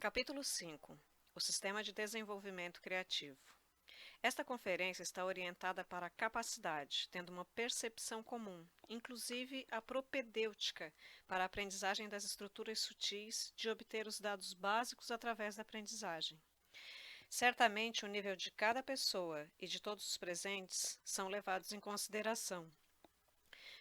Capítulo 5. O Sistema de Desenvolvimento Criativo. Esta conferência está orientada para a capacidade, tendo uma percepção comum, inclusive a propedêutica, para a aprendizagem das estruturas sutis de obter os dados básicos através da aprendizagem. Certamente o nível de cada pessoa e de todos os presentes são levados em consideração.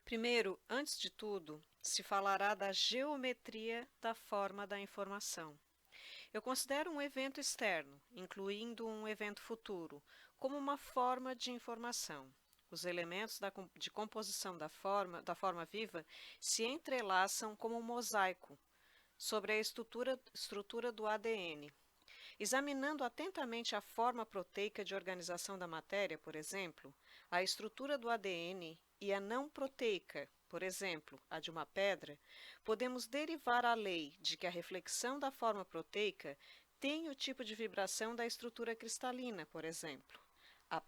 Primeiro, antes de tudo, se falará da geometria da forma da informação. Eu considero um evento externo, incluindo um evento futuro, como uma forma de informação. Os elementos de composição da forma viva se entrelaçam como um mosaico sobre a estrutura do ADN. Examinando atentamente a forma proteica de organização da matéria, por exemplo, a estrutura do ADN e a não proteica, por exemplo, a de uma pedra, podemos derivar a lei de que a reflexão da forma proteica tem o tipo de vibração da estrutura cristalina, por exemplo. A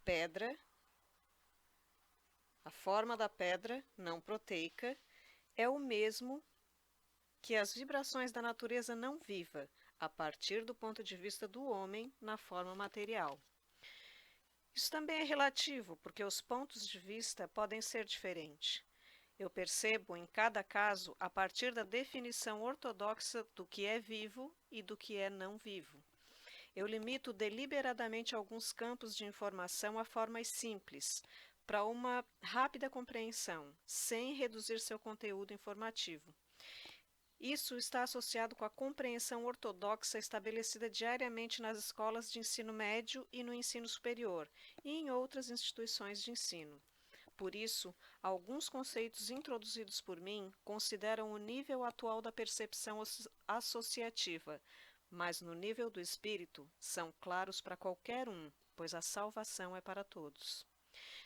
forma da pedra não proteica é o mesmo que as vibrações da natureza não viva, a partir do ponto de vista do homem na forma material. Isso também é relativo, porque os pontos de vista podem ser diferentes. Eu percebo em cada caso a partir da definição ortodoxa do que é vivo e do que é não vivo. Eu limito deliberadamente alguns campos de informação a formas simples, para uma rápida compreensão, sem reduzir seu conteúdo informativo. Isso está associado com a compreensão ortodoxa estabelecida diariamente nas escolas de ensino médio e no ensino superior, e em outras instituições de ensino. Por isso, alguns conceitos introduzidos por mim consideram o nível atual da percepção associativa, mas no nível do espírito são claros para qualquer um, pois a salvação é para todos.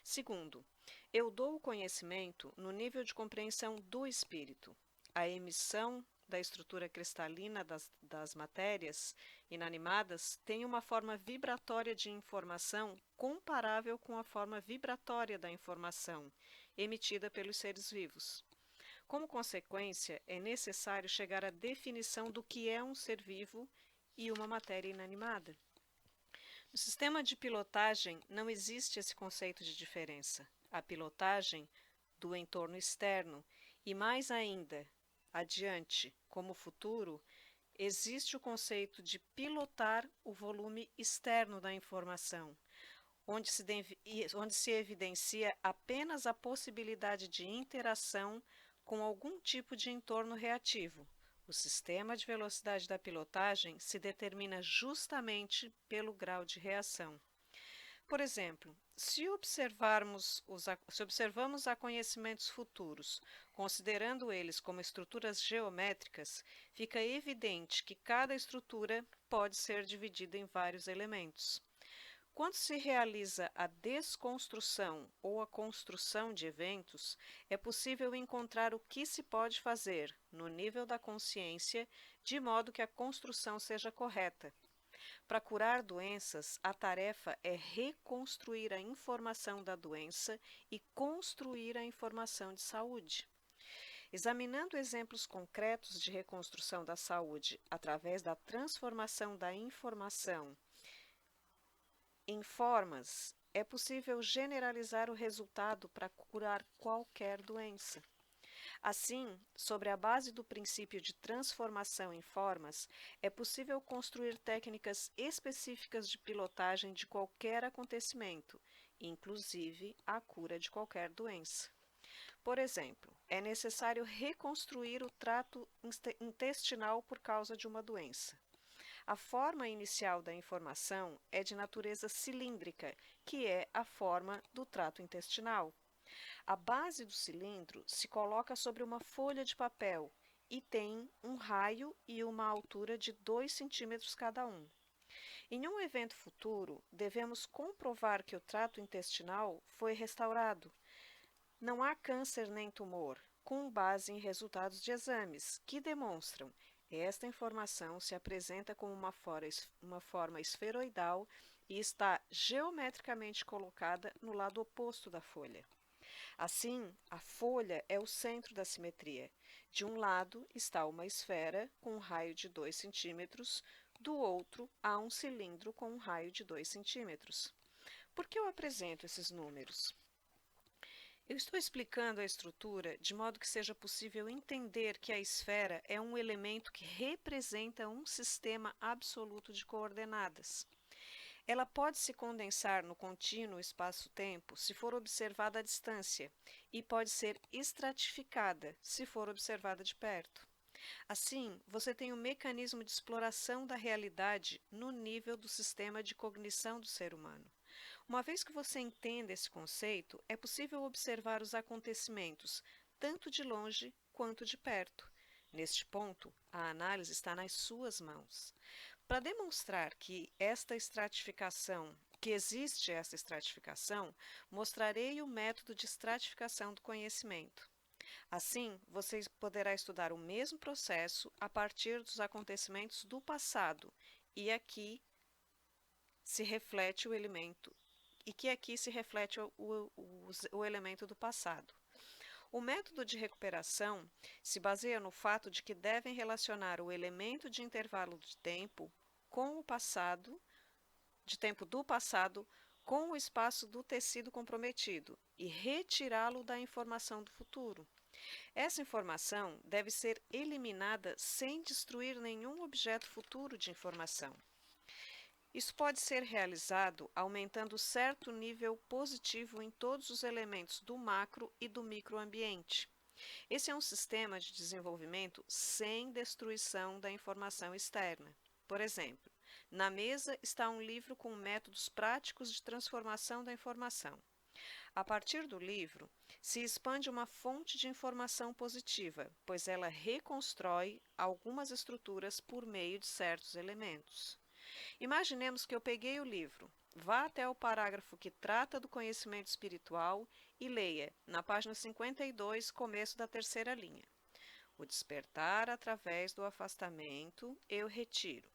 Segundo, eu dou o conhecimento no nível de compreensão do espírito. A emissão da estrutura cristalina das matérias inanimadas tem uma forma vibratória de informação comparável com a forma vibratória da informação emitida pelos seres vivos. Como consequência, é necessário chegar à definição do que é um ser vivo e uma matéria inanimada. No sistema de pilotagem não existe esse conceito de diferença. A pilotagem do entorno externo e, mais ainda, adiante, como futuro, existe o conceito de pilotar o volume externo da informação, onde se evidencia apenas a possibilidade de interação com algum tipo de entorno reativo. O sistema de velocidade da pilotagem se determina justamente pelo grau de reação. Por exemplo, se observamos acontecimentos futuros, considerando eles como estruturas geométricas, fica evidente que cada estrutura pode ser dividida em vários elementos. Quando se realiza a desconstrução ou a construção de eventos, é possível encontrar o que se pode fazer, no nível da consciência, de modo que a construção seja correta. Para curar doenças, a tarefa é reconstruir a informação da doença e construir a informação de saúde. Examinando exemplos concretos de reconstrução da saúde através da transformação da informação em formas, é possível generalizar o resultado para curar qualquer doença. Assim, sobre a base do princípio de transformação em formas, é possível construir técnicas específicas de pilotagem de qualquer acontecimento, inclusive a cura de qualquer doença. Por exemplo, é necessário reconstruir o trato intestinal por causa de uma doença. A forma inicial da informação é de natureza cilíndrica, que é a forma do trato intestinal. A base do cilindro se coloca sobre uma folha de papel e tem um raio e uma altura de 2 centímetros cada um. Em um evento futuro, devemos comprovar que o trato intestinal foi restaurado. Não há câncer nem tumor, com base em resultados de exames, que demonstram esta informação se apresenta como uma forma esferoidal e está geometricamente colocada no lado oposto da folha. Assim, a folha é o centro da simetria. De um lado está uma esfera com um raio de 2 centímetros, do outro há um cilindro com um raio de 2 centímetros. Por que eu apresento esses números? Eu estou explicando a estrutura de modo que seja possível entender que a esfera é um elemento que representa um sistema absoluto de coordenadas. Ela pode se condensar no contínuo espaço-tempo se for observada à distância e pode ser estratificada se for observada de perto. Assim, você tem um mecanismo de exploração da realidade no nível do sistema de cognição do ser humano. Uma vez que você entende esse conceito, é possível observar os acontecimentos, tanto de longe quanto de perto. Neste ponto, a análise está nas suas mãos. Para demonstrar que existe essa estratificação, mostrarei o método de estratificação do conhecimento. Assim, você poderá estudar o mesmo processo a partir dos acontecimentos do passado, e aqui se reflete o elemento o elemento do passado. O método de recuperação se baseia no fato de que devem relacionar o elemento de intervalo de tempo com o passado, de tempo do passado, com o espaço do tecido comprometido e retirá-lo da informação do futuro. Essa informação deve ser eliminada sem destruir nenhum objeto futuro de informação. Isso pode ser realizado aumentando certo nível positivo em todos os elementos do macro e do microambiente. Esse é um sistema de desenvolvimento sem destruição da informação externa. Por exemplo, na mesa está um livro com métodos práticos de transformação da informação. A partir do livro, se expande uma fonte de informação positiva, pois ela reconstrói algumas estruturas por meio de certos elementos. Imaginemos que eu peguei o livro, vá até o parágrafo que trata do conhecimento espiritual e leia, na página 52, começo da terceira linha. O despertar através do afastamento, eu retiro.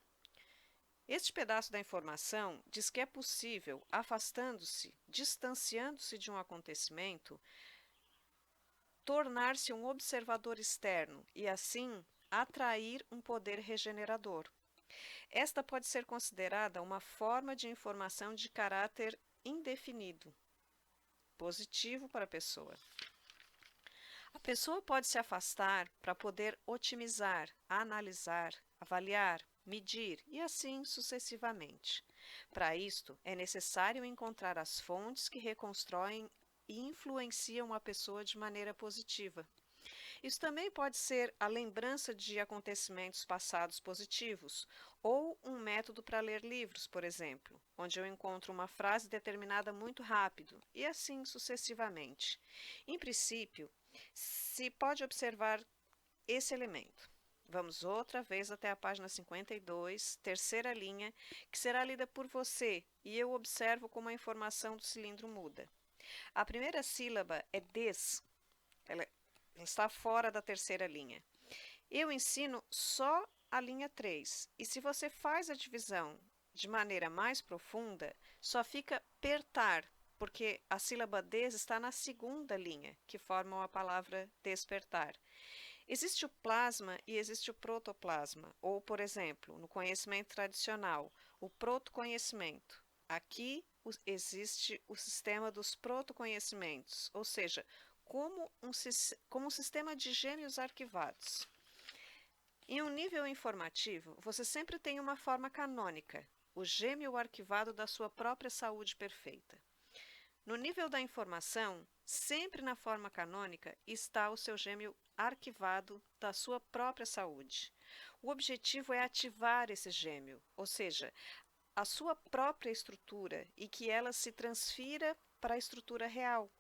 Este pedaço da informação diz que é possível, afastando-se, distanciando-se de um acontecimento, tornar-se um observador externo e, assim, atrair um poder regenerador. Esta pode ser considerada uma forma de informação de caráter indefinido, positivo para a pessoa. A pessoa pode se afastar para poder otimizar, analisar, avaliar, medir e assim sucessivamente. Para isto, é necessário encontrar as fontes que reconstroem e influenciam a pessoa de maneira positiva. Isso também pode ser a lembrança de acontecimentos passados positivos, ou um método para ler livros, por exemplo, onde eu encontro uma frase determinada muito rápido, e assim sucessivamente. Em princípio, se pode observar esse elemento. Vamos outra vez até a página 52, terceira linha, que será lida por você, e eu observo como a informação do cilindro muda. A primeira sílaba é des, ela está fora da terceira linha. Eu ensino só a linha 3, e se você faz a divisão de maneira mais profunda, só fica pertar, porque a sílaba des está na segunda linha, que formam a palavra despertar. Existe o plasma e existe o protoplasma, ou, por exemplo, no conhecimento tradicional, o protoconhecimento. Aqui existe o sistema dos protoconhecimentos, ou seja, como um sistema de gêmeos arquivados. Em um nível informativo, você sempre tem uma forma canônica, o gêmeo arquivado da sua própria saúde perfeita. No nível da informação, sempre na forma canônica está o seu gêmeo arquivado da sua própria saúde. O objetivo é ativar esse gêmeo, ou seja, a sua própria estrutura e que ela se transfira para a estrutura real.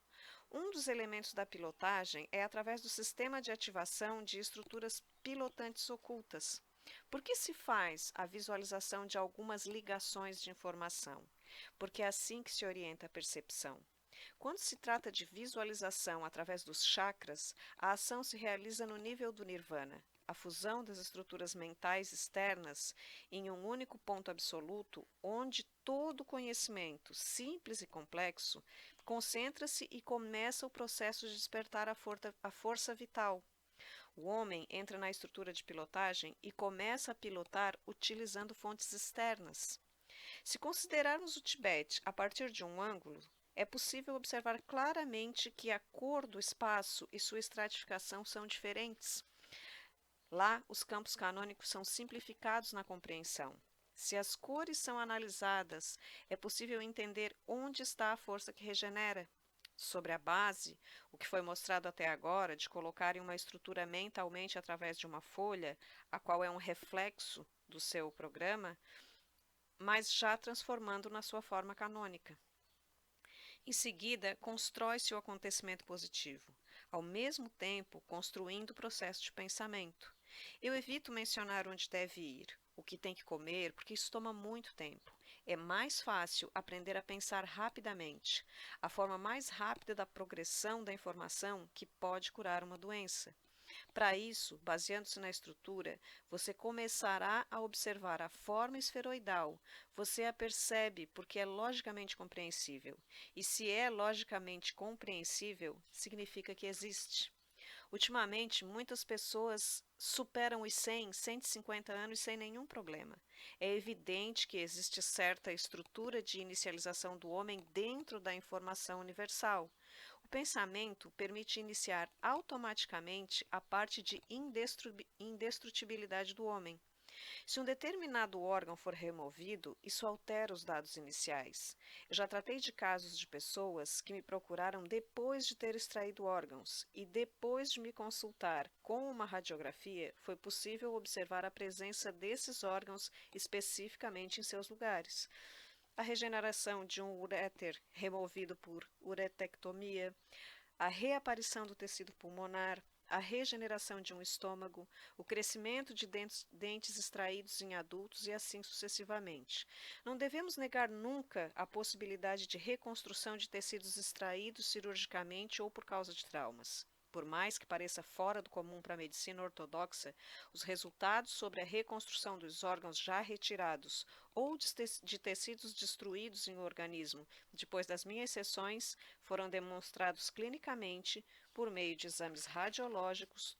Um dos elementos da pilotagem é através do sistema de ativação de estruturas pilotantes ocultas. Por que se faz a visualização de algumas ligações de informação? Porque é assim que se orienta a percepção. Quando se trata de visualização através dos chakras, a ação se realiza no nível do nirvana, a fusão das estruturas mentais externas em um único ponto absoluto, onde todo conhecimento, simples e complexo, concentra-se e começa o processo de despertar a força vital. O homem entra na estrutura de pilotagem e começa a pilotar utilizando fontes externas. Se considerarmos o Tibete a partir de um ângulo, é possível observar claramente que a cor do espaço e sua estratificação são diferentes. Lá, os campos canônicos são simplificados na compreensão. Se as cores são analisadas, é possível entender onde está a força que regenera. Sobre a base, o que foi mostrado até agora, de colocar em uma estrutura mentalmente através de uma folha, a qual é um reflexo do seu programa, mas já transformando na sua forma canônica. Em seguida, constrói-se o acontecimento positivo, ao mesmo tempo construindo o processo de pensamento. Eu evito mencionar onde deve ir, o que tem que comer, porque isso toma muito tempo. É mais fácil aprender a pensar rapidamente, a forma mais rápida da progressão da informação que pode curar uma doença. Para isso, baseando-se na estrutura, você começará a observar a forma esferoidal. Você a percebe porque é logicamente compreensível. E se é logicamente compreensível, significa que existe. Ultimamente, muitas pessoas superam os 100, 150 anos sem nenhum problema. É evidente que existe certa estrutura de inicialização do homem dentro da informação universal. O pensamento permite iniciar automaticamente a parte de indestrutibilidade do homem. Se um determinado órgão for removido, isso altera os dados iniciais. Eu já tratei de casos de pessoas que me procuraram depois de ter extraído órgãos, e depois de me consultar com uma radiografia, foi possível observar a presença desses órgãos especificamente em seus lugares. A regeneração de um uréter removido por uretectomia, a reaparição do tecido pulmonar, a regeneração de um estômago, o crescimento de dentes extraídos em adultos e assim sucessivamente. Não devemos negar nunca a possibilidade de reconstrução de tecidos extraídos cirurgicamente ou por causa de traumas. Por mais que pareça fora do comum para a medicina ortodoxa, os resultados sobre a reconstrução dos órgãos já retirados ou de tecidos destruídos em um organismo depois das minhas sessões foram demonstrados clinicamente por meio de exames radiológicos,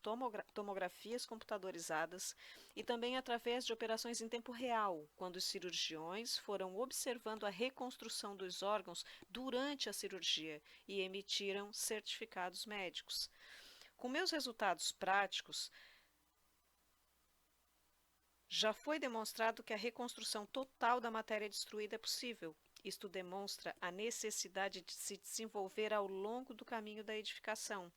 tomografias computadorizadas e também através de operações em tempo real, quando os cirurgiões foram observando a reconstrução dos órgãos durante a cirurgia e emitiram certificados médicos. Com meus resultados práticos, já foi demonstrado que a reconstrução total da matéria destruída é possível. Isto demonstra a necessidade de se desenvolver ao longo do caminho da edificação.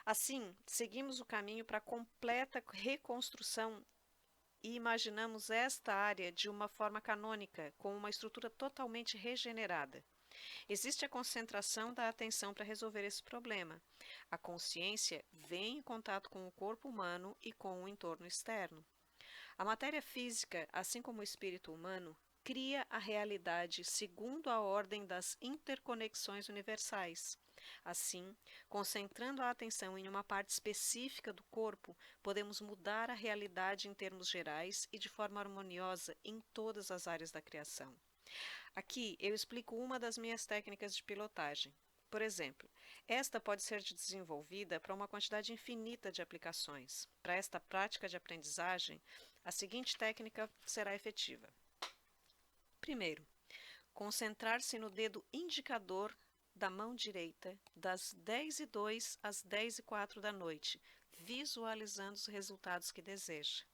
Assim, seguimos o caminho para a completa reconstrução e imaginamos esta área de uma forma canônica, com uma estrutura totalmente regenerada. Existe a concentração da atenção para resolver esse problema. A consciência vem em contato com o corpo humano e com o entorno externo. A matéria física, assim como o espírito humano, cria a realidade segundo a ordem das interconexões universais. Assim, concentrando a atenção em uma parte específica do corpo, podemos mudar a realidade em termos gerais e de forma harmoniosa em todas as áreas da criação. Aqui eu explico uma das minhas técnicas de pilotagem. Por exemplo, esta pode ser desenvolvida para uma quantidade infinita de aplicações. Para esta prática de aprendizagem, a seguinte técnica será efetiva. Primeiro, concentrar-se no dedo indicador da mão direita das 10h02 às 10h04 da noite, visualizando os resultados que deseja.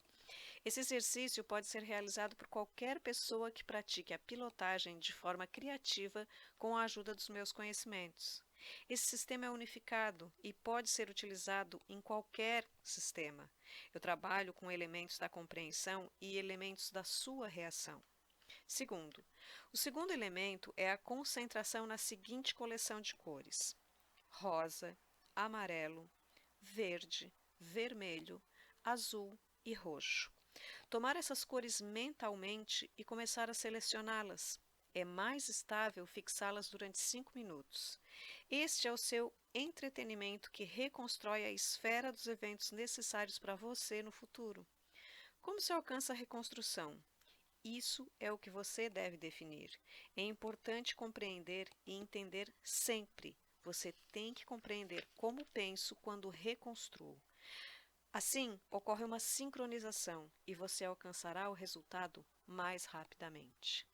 Esse exercício pode ser realizado por qualquer pessoa que pratique a pilotagem de forma criativa com a ajuda dos meus conhecimentos. Esse sistema é unificado e pode ser utilizado em qualquer sistema. Eu trabalho com elementos da compreensão e elementos da sua reação. Segundo, o segundo elemento é a concentração na seguinte coleção de cores: rosa, amarelo, verde, vermelho, azul e roxo. Tomar essas cores mentalmente e começar a selecioná-las. É mais estável fixá-las durante 5 minutos. Este é o seu entretenimento que reconstrói a esfera dos eventos necessários para você no futuro. Como se alcança a reconstrução? Isso é o que você deve definir. É importante compreender e entender sempre. Você tem que compreender como penso quando reconstruo. Assim, ocorre uma sincronização e você alcançará o resultado mais rapidamente.